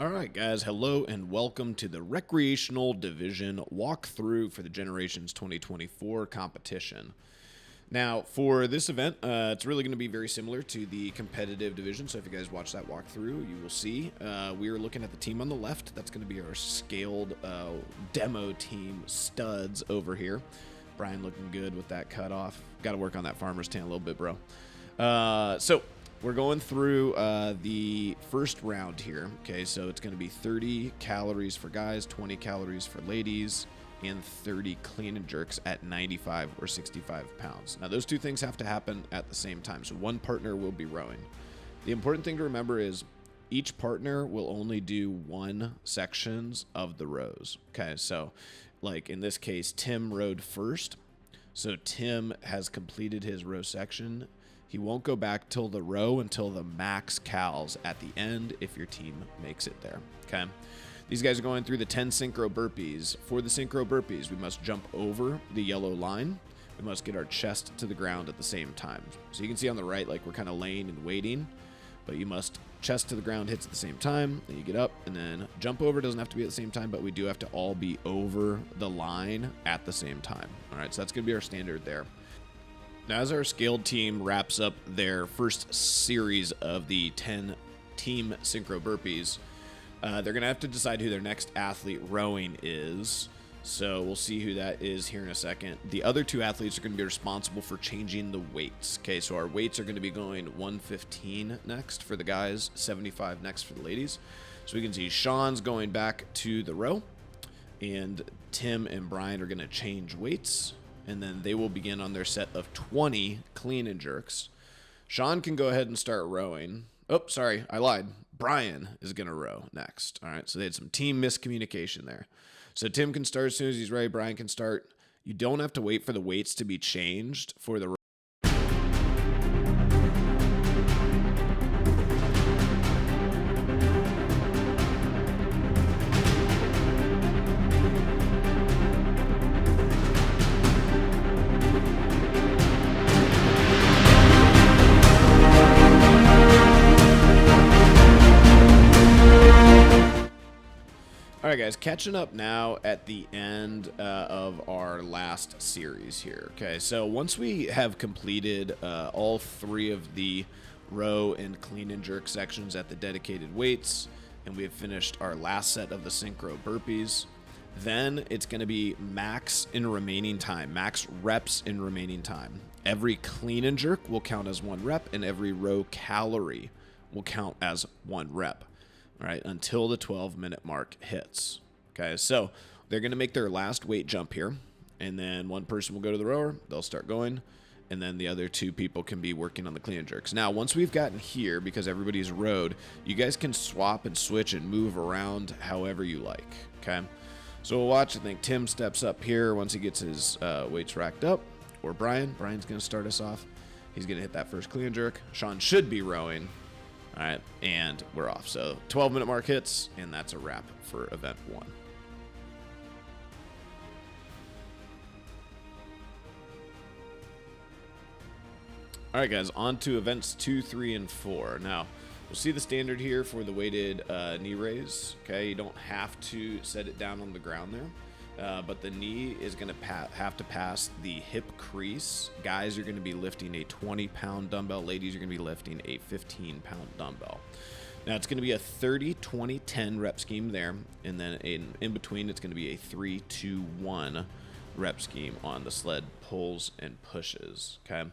Alright guys, hello and welcome to the Recreational Division walkthrough for the Generations 2024 competition. Now, for this event, it's really going to be very similar to the competitive division, so if you guys watch that walkthrough, you will see we are looking at the team on the left. That's going to be our scaled demo team studs over here. Brian looking good with that cutoff. Got to work on that farmer's tan a little bit, bro. So we're going through the first round here. Okay, so it's going to be 30 calories for guys, 20 calories for ladies, and 30 clean and jerks at 95 or 65 pounds. Now, those two things have to happen at the same time, so one partner will be rowing. The important thing to remember is each partner will only do one sections of the rows. Okay, so like in this case, Tim rowed first, so Tim has completed his row section. He won't go back till the row until the max cals at the end if your team makes it there, okay? These guys are going through the 10 synchro burpees. For the synchro burpees, we must jump over the yellow line. We must get our chest to the ground at the same time. So you can see on the right, like we're kind of laying and waiting, but you must chest to the ground hits at the same time, then you get up and then jump over. It doesn't have to be at the same time, but we do have to all be over the line at the same time. All right, so that's gonna be our standard there. Now, as our scaled team wraps up their first series of the 10 team synchro burpees, they're going to have to decide who their next athlete rowing is. So we'll see who that is here in a second. The other two athletes are going to be responsible for changing the weights. Okay, so our weights are going to be going 115 next for the guys, 75 next for the ladies. So we can see Sean's going back to the row, and Tim and Brian are going to change weights. And then they will begin on their set of 20 clean and jerks. Sean can go ahead and start rowing. Oh, sorry, I lied. Brian is going to row next. All right, so they had some team miscommunication there. So Tim can start as soon as he's ready. Brian can start. You don't have to wait for the weights to be changed for the All right, guys, catching up now at the end of our last series here. Okay, so once we have completed all three of the row and clean and jerk sections at the dedicated weights, and we have finished our last set of the synchro burpees, then it's going to be max in remaining time, max reps in remaining time. Every clean and jerk will count as 1 rep, and every row calorie will count as 1 rep. All right, until the 12-minute mark hits. Okay, so they're going to make their last weight jump here, and then one person will go to the rower, they'll start going, and then the other two people can be working on the clean and jerks. Now, once we've gotten here, because everybody's rowed, you guys can swap and switch and move around however you like, okay? So we'll watch. I think Tim steps up here once he gets his weights racked up, or Brian's going to start us off. He's going to hit that first clean and jerk. Sean should be rowing. All right, and we're off. So 12-minute mark hits, and that's a wrap for event 1. All right, guys, on to events 2, 3, and 4. Now, we'll see the standard here for the weighted knee raise. Okay, you don't have to set it down on the ground there. But the knee is going to have to pass the hip crease. Guys are going to be lifting a 20-pound dumbbell. Ladies are going to be lifting a 15-pound dumbbell. Now, it's going to be a 30, 20, 10 rep scheme there. And then in between, it's going to be a 3, 2, 1 rep scheme on the sled pulls and pushes. Okay.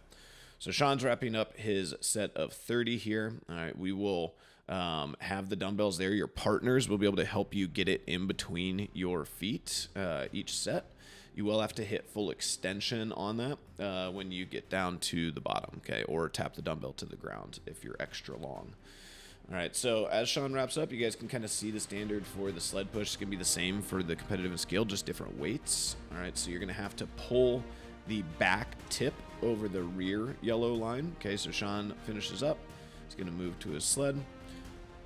So Sean's wrapping up his set of 30 here. All right, we will have the dumbbells there. Your partners will be able to help you get it in between your feet each set. You will have to hit full extension on that when you get down to the bottom, okay, or tap the dumbbell to the ground if you're extra long. All right, so as Sean wraps up, you guys can kind of see the standard for the sled push. It's going to be the same for the competitive and scale, just different weights. All right, so you're going to have to pull the back tip over the rear yellow line. Okay, so Sean finishes up. He's going to move to his sled.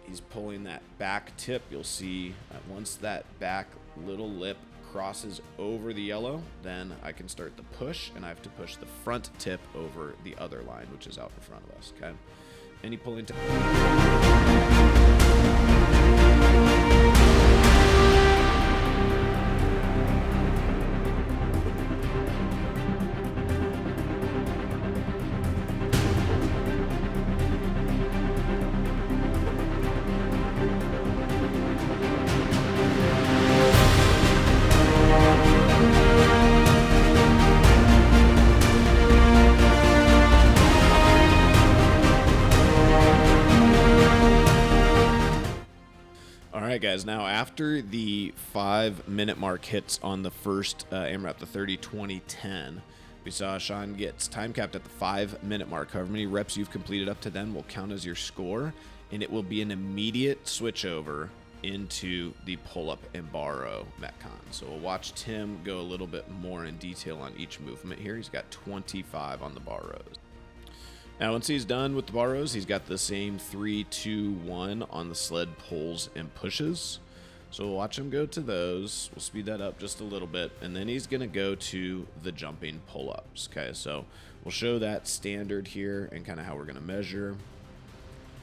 He's pulling that back tip. You'll see once that back little lip crosses over the yellow, then I can start the push, and I have to push the front tip over the other line, which is out in front of us. Okay, any pulling tip. right, guys. Now, after the 5-minute mark hits on the first AMRAP, the 30, 20, 10, we saw Sean gets time capped at the 5-minute mark. However many reps you've completed up to then will count as your score, and it will be an immediate switch over into the pull-up and bar row Metcon. So we'll watch Tim go a little bit more in detail on each movement here. He's got 25 on the bar rows. Now, once he's done with the bar rows, he's got the same 3, 2, 1 on the sled pulls and pushes. So we'll watch him go to those. We'll speed that up just a little bit, and then he's going to go to the jumping pull-ups. Okay, so we'll show that standard here and kind of how we're going to measure.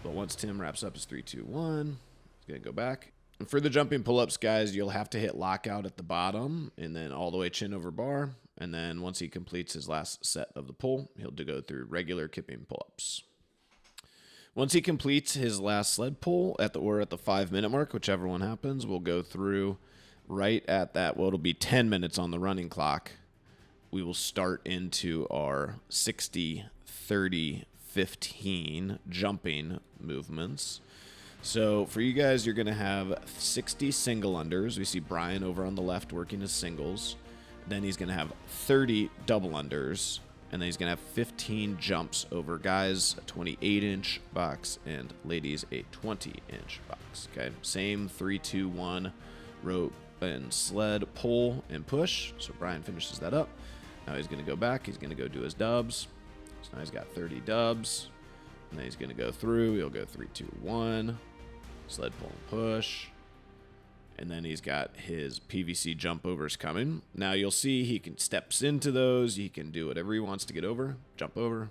But once Tim wraps up his 3, 2, 1, he's going to go back. And for the jumping pull-ups, guys, you'll have to hit lockout at the bottom and then all the way chin over bar. And then once he completes his last set of the pull, he'll go through regular kipping pull-ups. Once he completes his last sled pull at the 5-minute mark, whichever one happens, we'll go through right at that. Well, it'll be 10 minutes on the running clock. We will start into our 60, 30, 15 jumping movements. So for you guys, you're going to have 60 single unders. We see Brian over on the left working his singles. Then he's going to have 30 double unders. And then he's going to have 15 jumps over guys, a 28-inch box, and ladies, a 20-inch box. Okay, same 3, 2, 1 rope and sled, pull, and push. So Brian finishes that up. Now he's going to go back. He's going to go do his dubs. So now he's got 30 dubs. And then he's going to go through. He'll go 3, 2, 1, sled, pull, and push. And then he's got his PVC jump overs coming. Now you'll see he can steps into those. He can do whatever he wants to get over. Jump over,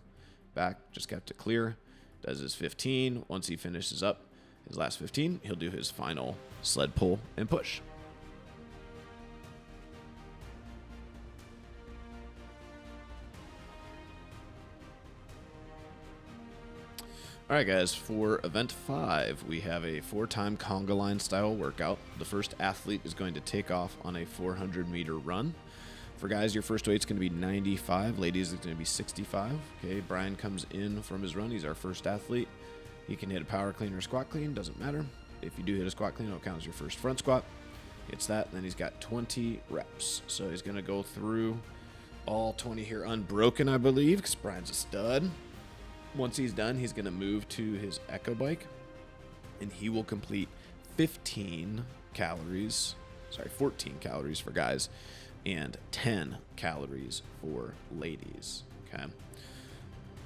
back, just kept it clear. Does his 15. Once he finishes up his last 15, he'll do his final sled pull and push. All right, guys, for event 5, we have a 4-time conga line style workout. The first athlete is going to take off on a 400-meter run. For guys, your first weight's going to be 95. Ladies, it's going to be 65. Okay, Brian comes in from his run. He's our first athlete. He can hit a power clean or a squat clean, doesn't matter. If you do hit a squat clean, it'll count as your first front squat. Hits that, and then he's got 20 reps. So he's going to go through all 20 here unbroken, I believe, because Brian's a stud. Once he's done, he's going to move to his Echo bike, and he will complete 14 calories for guys, and 10 calories for ladies. Okay.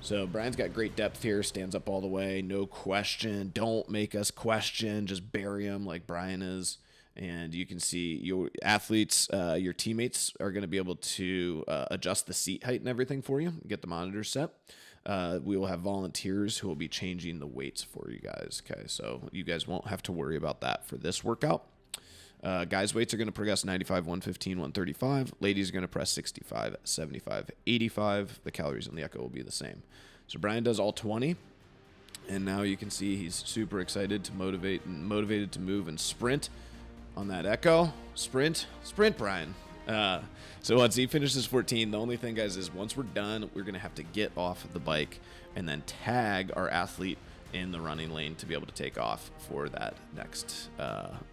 So Brian's got great depth here, stands up all the way, no question. Don't make us question, just bury him like Brian is. And you can see your athletes, your teammates are going to be able to adjust the seat height and everything for you, get the monitors set. We will have volunteers who will be changing the weights for you guys. Okay, so you guys won't have to worry about that for this workout. Guys' weights are going to progress 95, 115, 135. Ladies are going to press 65, 75, 85. The calories on the Echo will be the same. So Brian does all 20. And now you can see he's super excited to motivated to move and sprint on that Echo. Sprint, Brian. So once he finishes 14, the only thing, guys, is once we're done, we're going to have to get off the bike and then tag our athlete in the running lane to be able to take off for that next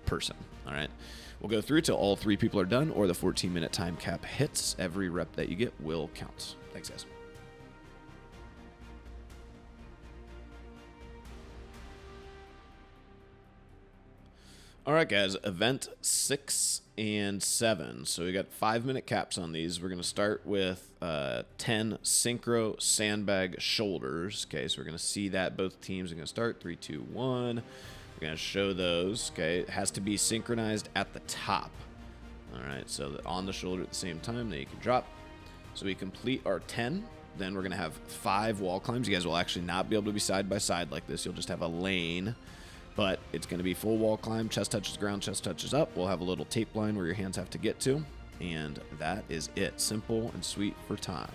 person. All right. We'll go through till all 3 people are done or the 14-minute time cap hits. Every rep that you get will count. Thanks, guys. All right, guys, event 6 and 7. So we got 5-minute caps on these. We're going to start with 10 synchro sandbag shoulders. Okay, so we're going to see that both teams are going to start 3, 2, 1. We're going to show those. Okay, it has to be synchronized at the top. All right, so on the shoulder at the same time, then you can drop. So we complete our 10. Then we're going to have 5 wall climbs. You guys will actually not be able to be side by side like this. You'll just have a lane. But it's going to be full wall climb, chest touches ground, chest touches up. We'll have a little tape line where your hands have to get to. And that is it. Simple and sweet for time.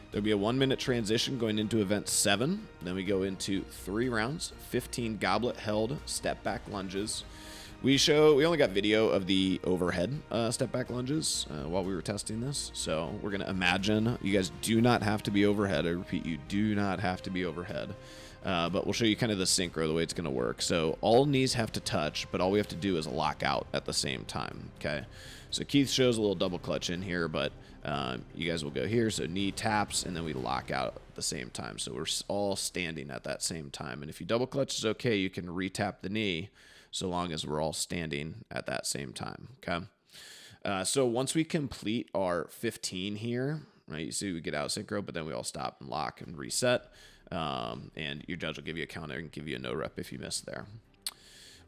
There'll be a 1-minute transition going into event 7. Then we go into 3 rounds, 15 goblet held step back lunges. We only got video of the overhead step back lunges while we were testing this. So we're going to imagine you guys do not have to be overhead. I repeat, you do not have to be overhead. But we'll show you kind of the synchro, the way it's going to work. So all knees have to touch, but all we have to do is lock out at the same time. Okay. So Keith shows a little double clutch in here, but you guys will go here. So knee taps, and then we lock out at the same time. So we're all standing at that same time. And if you double clutch is okay, you can re-tap the knee, so long as we're all standing at that same time, okay? So once we complete our 15 here, right, you see we get out of synchro, but then we all stop and lock and reset, and your judge will give you a counter and give you a no rep if you miss there.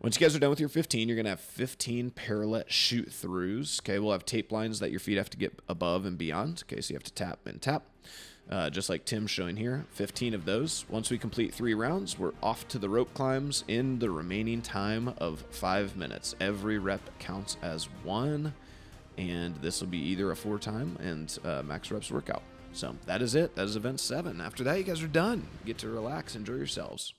Once you guys are done with your 15, you're going to have 15 parallel shoot-throughs, okay? We'll have tape lines that your feet have to get above and beyond, okay? So you have to tap and tap. Just like Tim's showing here, 15 of those. Once we complete 3 rounds, we're off to the rope climbs in the remaining time of 5 minutes. Every rep counts as 1, and this will be either a 4-time and max reps workout. So that is it. That is event 7. After that, you guys are done. Get to relax, enjoy yourselves.